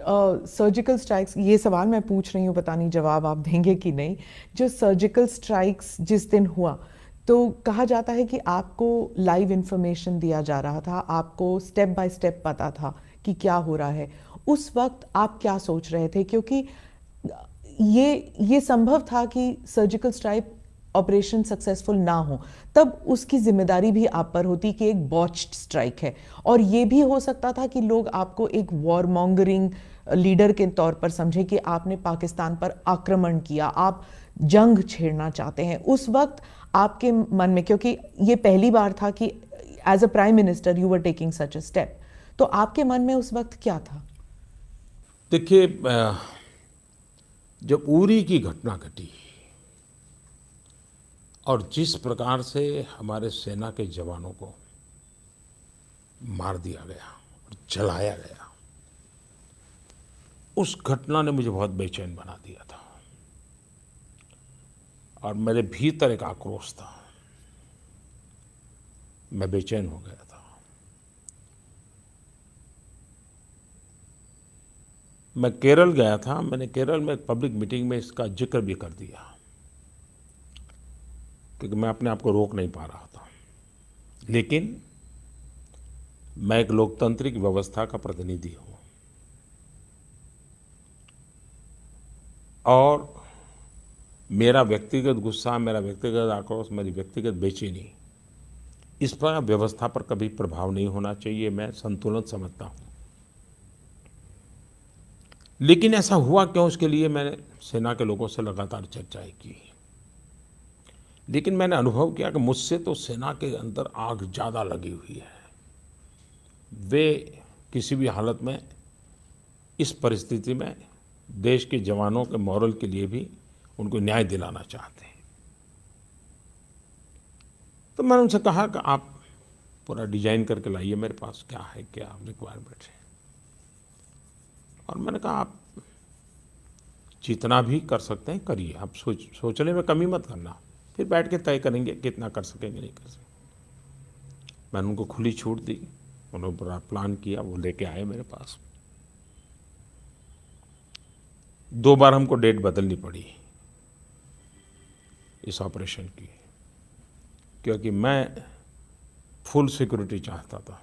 Surgical strikes, ये सवाल मैं पूछ रही हूँ, पता नहीं जवाब आप देंगे कि नहीं। जो सर्जिकल स्ट्राइक्स जिस दिन हुआ, तो कहा जाता है कि आपको लाइव इंफॉर्मेशन दिया जा रहा था, आपको स्टेप बाय स्टेप पता था कि क्या हो रहा है। उस वक्त आप क्या सोच रहे थे? क्योंकि ये संभव था कि सर्जिकल स्ट्राइक ऑपरेशन सक्सेसफुल ना हो, तब उसकी जिम्मेदारी भी आप पर होती कि एक बॉच्ड स्ट्राइक है। और ये भी हो सकता था कि लोग आपको एक वॉर मॉन्गरिंग लीडर के तौर पर समझे कि आपने पाकिस्तान पर आक्रमण किया, आप जंग छेड़ना चाहते हैं। उस वक्त आपके मन में, क्योंकि ये पहली बार था कि as a prime minister you were taking such a step, तो आपके मन में उस वक्त क्या था? देखिए, जब उरी की घटना घटी और जिस प्रकार से हमारे सेना के जवानों को मार दिया गया और जलाया गया, उस घटना ने मुझे बहुत बेचैन बना दिया था और मेरे भीतर एक आक्रोश था। मैं बेचैन हो गया था। मैं केरल गया था। मैंने केरल में एक पब्लिक मीटिंग में इसका जिक्र भी कर दिया, क्योंकि मैं अपने आप को रोक नहीं पा रहा था। लेकिन मैं एक लोकतांत्रिक व्यवस्था का प्रतिनिधि हूँ और मेरा व्यक्तिगत गुस्सा, मेरा व्यक्तिगत आक्रोश, मेरी व्यक्तिगत बेचैनी, इस पर व्यवस्था पर कभी प्रभाव नहीं होना चाहिए। मैं संतुलन समझता हूँ। लेकिन ऐसा हुआ क्यों, उसके लिए मैंने सेना के लोगों से लगातार चर्चाएं की। लेकिन मैंने अनुभव किया कि मुझसे तो सेना के अंदर आग ज़्यादा लगी हुई है। वे किसी भी हालत में इस परिस्थिति में देश के जवानों के मॉरल के लिए भी उनको न्याय दिलाना चाहते हैं। तो मैंने उनसे कहा कि आप पूरा डिजाइन करके लाइए, मेरे पास क्या है, क्या रिक्वायरमेंट है। और मैंने कहा आप जितना भी कर सकते हैं करिए, आप सोचने में कमी मत करना, फिर बैठ के तय करेंगे कितना कर सकेंगे, नहीं कर सकेंगे। मैंने उनको खुली छूट दी। उन्होंने पूरा प्लान किया, वो लेके आए मेरे पास। 2 बार हमको डेट बदलनी पड़ी इस ऑपरेशन की, क्योंकि मैं फुल सिक्योरिटी चाहता था।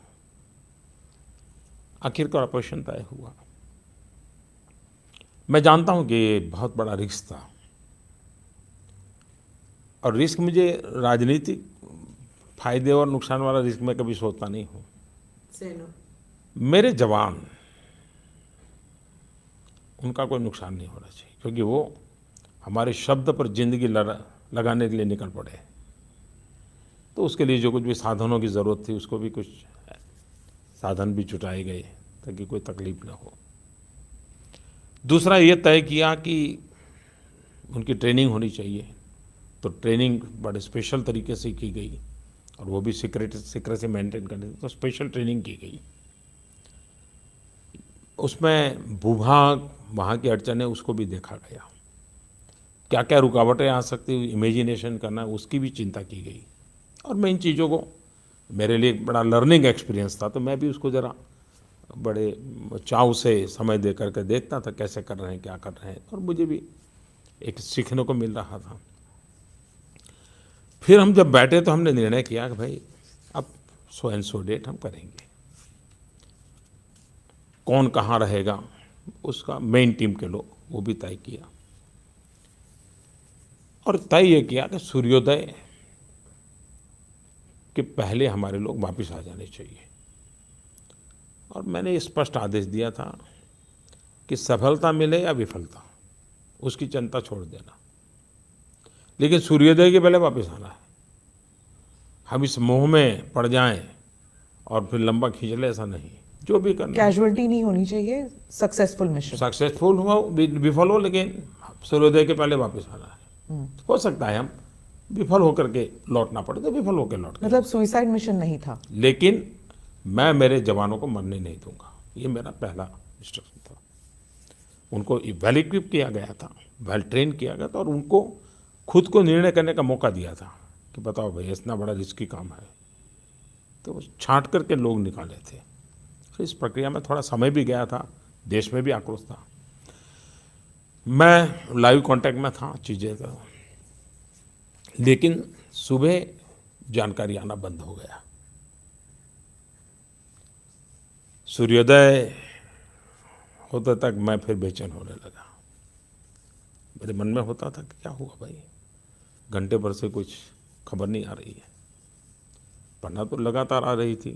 आखिरकार ऑपरेशन तय हुआ। मैं जानता हूं कि ये बहुत बड़ा रिस्क था और रिस्क मुझे राजनीतिक फायदे और नुकसान वाला रिस्क मैं कभी सोचता नहीं हूं। मेरे जवान, उनका कोई नुकसान नहीं होना चाहिए, क्योंकि वो हमारे शब्द पर जिंदगी लगाने के लिए निकल पड़े। तो उसके लिए जो कुछ भी साधनों की ज़रूरत थी, उसको भी कुछ साधन भी जुटाए गए ताकि कोई तकलीफ ना हो। दूसरा ये तय किया कि उनकी ट्रेनिंग होनी चाहिए, तो ट्रेनिंग बड़े स्पेशल तरीके से की गई और वो भी सीक्रेसी मेंटेन करने, तो स्पेशल ट्रेनिंग की गई। उसमें भूभाग, वहाँ की अड़चनें, उसको भी देखा गया। क्या क्या रुकावटें आ सकती, इमेजिनेशन करना, उसकी भी चिंता की गई। और मैं इन चीज़ों को, मेरे लिए एक बड़ा लर्निंग एक्सपीरियंस था, तो मैं भी उसको ज़रा बड़े चाव से समय दे करके देखता था कैसे कर रहे हैं, क्या कर रहे हैं, और मुझे भी एक सीखने को मिल रहा था। फिर हम जब बैठे तो हमने निर्णय किया कि भाई अब सो एंड सो डेट हम करेंगे। कौन कहाँ रहेगा, उसका मेन टीम के लोग, वो भी तय किया। और तय ये किया कि सूर्योदय के पहले हमारे लोग वापस आ जाने चाहिए। और मैंने स्पष्ट आदेश दिया था कि सफलता मिले या विफलता, उसकी चिंता छोड़ देना, लेकिन सूर्योदय के पहले वापस आना है। हम इस मोह में पड़ जाएं और फिर लंबा खींच ले, ऐसा नहीं। जो भी करना, कैजुअलिटी नहीं होनी चाहिए, सक्सेसफुल मिशन। सक्सेसफुल हो विफल हो, लेकिन सूर्योदय के पहले वापस आना है। हो सकता है हम विफल होकर के लौटना पड़े, तो विफल होकर लौट, मतलब सुसाइड मिशन नहीं था। लेकिन मैं मेरे जवानों को मरने नहीं दूंगा, ये मेरा पहला इंस्ट्रक्शन था। उनको वेल इक्विप किया गया था, वेल ट्रेन किया गया था, और उनको खुद को निर्णय करने का मौका दिया था कि बताओ भाई इतना बड़ा रिस्की काम है। तो छांट करके लोग निकाले थे। फिर इस प्रक्रिया में थोड़ा समय भी गया था, देश में भी आक्रोश था। मैं लाइव कांटेक्ट में था चीज़ें का, लेकिन सुबह जानकारी आना बंद हो गया। सूर्योदय होते तक मैं फिर बेचैन होने लगा। मेरे मन में होता था कि क्या हुआ भाई, घंटे भर से कुछ खबर नहीं आ रही है। पढ़ना तो लगातार आ रही थी,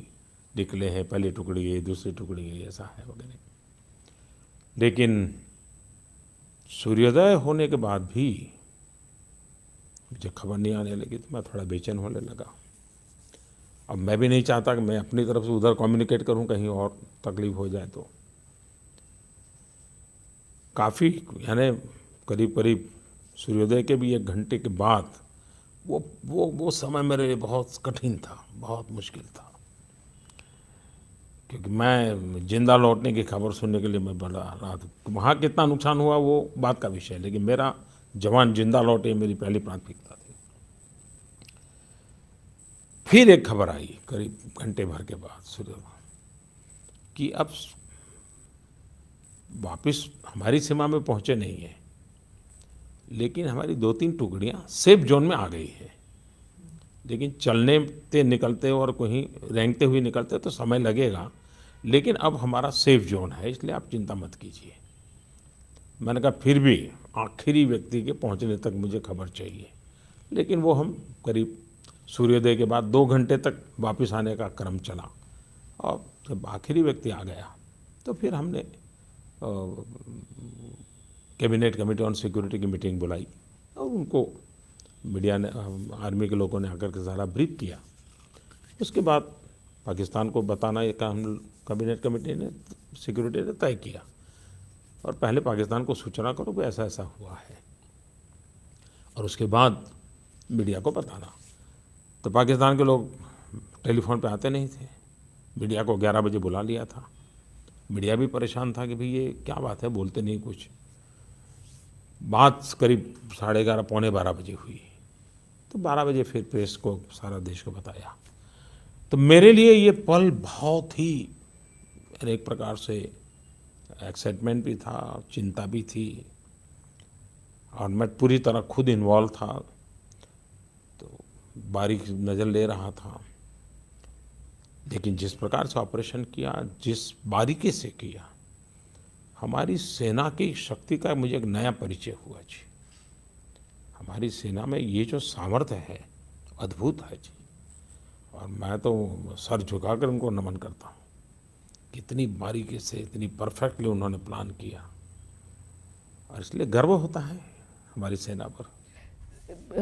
निकले हैं, पहली टुकड़ी गई, दूसरी टुकड़ी गई, ऐसा है वगैरह। लेकिन सूर्योदय होने के बाद भी मुझे खबर नहीं आने लगी, तो मैं थोड़ा बेचैन होने लगा। अब मैं भी नहीं चाहता कि मैं अपनी तरफ से उधर कम्युनिकेट करूं, कहीं और तकलीफ हो जाए। तो काफ़ी यानी करीब करीब सूर्योदय के भी 1 घंटे के बाद वो समय मेरे लिए बहुत कठिन था, बहुत मुश्किल था, क्योंकि मैं जिंदा लौटने की खबर सुनने के लिए मैं बड़ा रहा था। वहाँ कितना नुकसान हुआ वो बात का विषय है, लेकिन मेरा जवान जिंदा लौटे मेरी पहली प्राथमिकता थी। फिर एक खबर आई करीब घंटे भर के बाद सूर्योदय कि अब वापस हमारी सीमा में पहुँचे नहीं है, लेकिन हमारी 2-3 टुकड़ियाँ सेफ जोन में आ गई है। लेकिन चलते निकलते और कहीं रेंगते हुए निकलते तो समय लगेगा, लेकिन अब हमारा सेफ जोन है, इसलिए आप चिंता मत कीजिए। मैंने कहा फिर भी आखिरी व्यक्ति के पहुंचने तक मुझे खबर चाहिए। लेकिन वो हम करीब सूर्योदय के बाद 2 घंटे तक वापस आने का क्रम चला, और जब आखिरी व्यक्ति आ गया तो फिर हमने कैबिनेट कमेटी ऑन सिक्योरिटी की मीटिंग बुलाई, और उनको मीडिया ने, आर्मी के लोगों ने आकर के सारा ब्रीफ किया। उसके बाद पाकिस्तान को बताना ये काम कैबिनेट कमेटी ने, सिक्योरिटी ने तय किया, और पहले पाकिस्तान को सूचना करो कि ऐसा ऐसा हुआ है, और उसके बाद मीडिया को बताना। तो पाकिस्तान के लोग टेलीफोन पे आते नहीं थे। मीडिया को 11 बजे बुला लिया था। मीडिया भी परेशान था कि भाई ये क्या बात है, बोलते नहीं कुछ। बात करीब 11:30 पौने 12 बजे हुई, तो 12 बजे फिर प्रेस को, सारा देश को बताया। तो मेरे लिए ये पल बहुत ही एक प्रकार से एक्साइटमेंट भी था, चिंता भी थी, और मैं पूरी तरह खुद इन्वॉल्व था, तो बारीक नज़र ले रहा था। लेकिन जिस प्रकार से ऑपरेशन किया, जिस बारीकी से किया, हमारी सेना की शक्ति का मुझे एक नया परिचय हुआ जी। हमारी सेना में ये जो सामर्थ्य है अद्भुत है जी, और मैं तो सर झुकाकर उनको नमन करता हूँ। कितनी बारीकी से, इतनी परफेक्टली उन्होंने प्लान किया, और इसलिए गर्व होता है हमारी सेना पर।